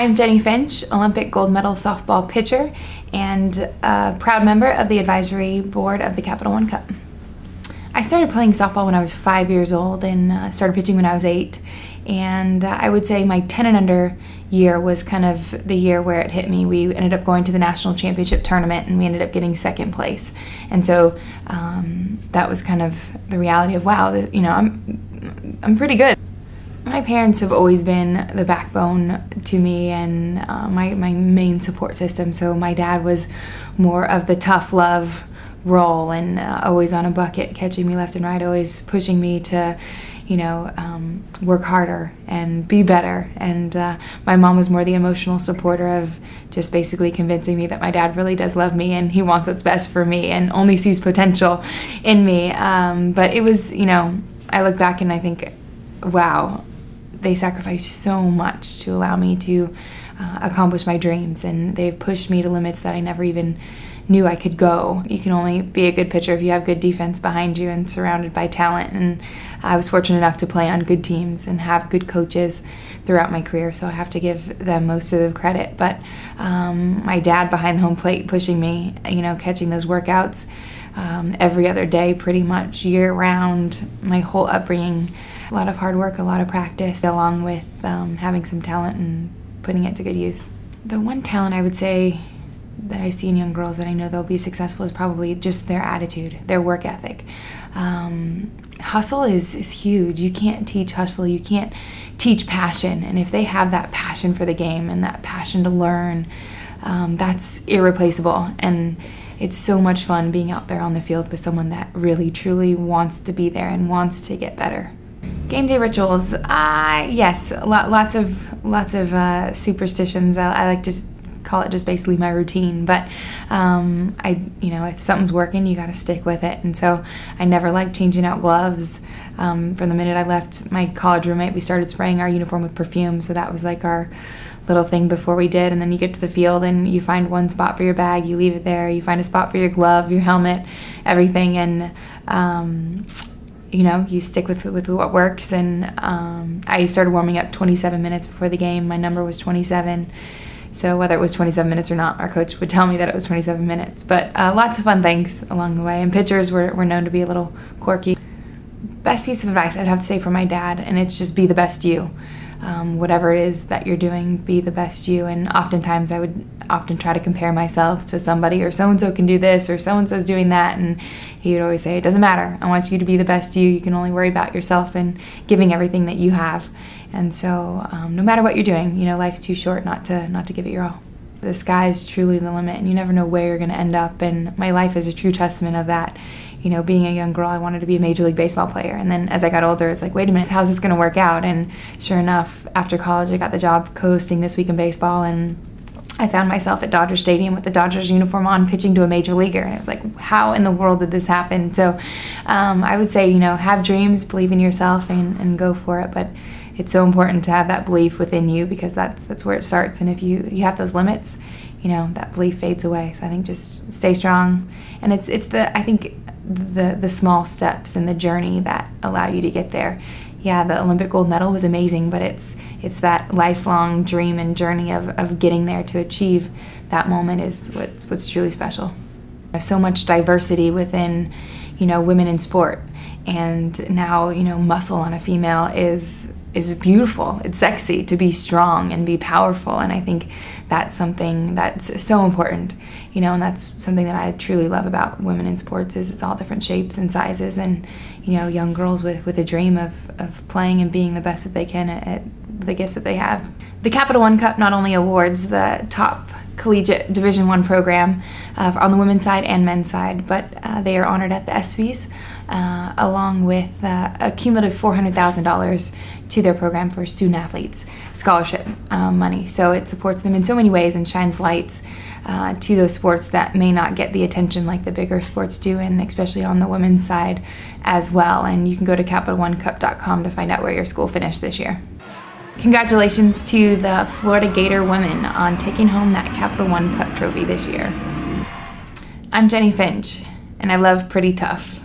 I'm Jennie Finch, Olympic gold medal softball pitcher and a proud member of the advisory board of the Capital One Cup. I started playing softball when I was 5 years old and started pitching when I was 8. And I would say my 10 and under year was kind of the year where it hit me. We ended up going to the national championship tournament and we ended up getting second place. And so that was kind of the reality of, wow, you know, I'm pretty good. My parents have always been the backbone to me and my main support system. So my dad was more of the tough love role and always on a bucket, catching me left and right, always pushing me to, you know, work harder and be better. And my mom was more the emotional supporter of just basically convincing me that my dad really does love me and he wants what's best for me and only sees potential in me. But it was, you know, I look back and I think, wow, they sacrificed so much to allow me to accomplish my dreams, and they've pushed me to limits that I never even knew I could go. You can only be a good pitcher if you have good defense behind you and surrounded by talent, and I was fortunate enough to play on good teams and have good coaches throughout my career, so I have to give them most of the credit. But my dad behind the home plate pushing me, you know, catching those workouts every other day pretty much year-round, my whole upbringing, a lot of hard work, a lot of practice, along with having some talent and putting it to good use. The one talent I would say that I see in young girls that I know they'll be successful is probably just their attitude, their work ethic. Hustle is huge. You can't teach hustle, you can't teach passion, and if they have that passion for the game and that passion to learn, that's irreplaceable. And it's so much fun being out there on the field with someone that really truly wants to be there and wants to get better. Game day rituals, yes, lots of superstitions. I like to call it just basically my routine, but you know, if something's working, you got to stick with it. And so I never liked changing out gloves. From the minute I left my college roommate, we started spraying our uniform with perfume, so that was like our little thing before we did. And then you get to the field and you find one spot for your bag, you leave it there, you find a spot for your glove, your helmet, everything, and you know, you stick with what works. And I started warming up 27 minutes before the game. My number was 27. So whether it was 27 minutes or not, our coach would tell me that it was 27 minutes. But lots of fun things along the way. And pitchers were known to be a little quirky. Best piece of advice I'd have to say from my dad, and it's just be the best you. Whatever it is that you're doing, be the best you. And oftentimes I would often try to compare myself to somebody, or so-and-so can do this, or so-and-so's doing that, and he would always say, it doesn't matter, I want you to be the best you. You can only worry about yourself and giving everything that you have. And so no matter what you're doing, you know, life's too short not to give it your all. The sky's truly the limit, and you never know where you're going to end up, and my life is a true testament of that. You know, being a young girl, I wanted to be a Major League Baseball player, and then as I got older, it's like, wait a minute, how's this going to work out? And sure enough, after college, I got the job co-hosting This Week in Baseball, and I found myself at Dodger Stadium with the Dodgers uniform on, pitching to a major leaguer, and I was like, how in the world did this happen? So I would say, you know, have dreams, believe in yourself, and go for it. But it's so important to have that belief within you, because that's where it starts. And if you have those limits, you know, that belief fades away. So I think just stay strong, and it's I think the small steps in the journey that allow you to get there. Yeah, the Olympic gold medal was amazing, but it's that lifelong dream and journey of getting there to achieve that moment is what's truly special. There's so much diversity within, you know, women in sport, and now, you know, muscle on a female is beautiful. It's sexy to be strong and be powerful, and I think that's something that's so important, you know, and that's something that I truly love about women in sports is it's all different shapes and sizes, and, you know, young girls with a dream of playing and being the best that they can at the gifts that they have. The Capital One Cup not only awards the top collegiate Division I program on the women's side and men's side, but they are honored at the ESPYs along with a cumulative $400,000 to their program for student athletes scholarship money. So it supports them in so many ways and shines lights to those sports that may not get the attention like the bigger sports do, and especially on the women's side as well. And you can go to CapitalOneCup.com to find out where your school finished this year. Congratulations to the Florida Gator women on taking home that Capital One Cup trophy this year. I'm Jennie Finch, and I love Pretty Tough.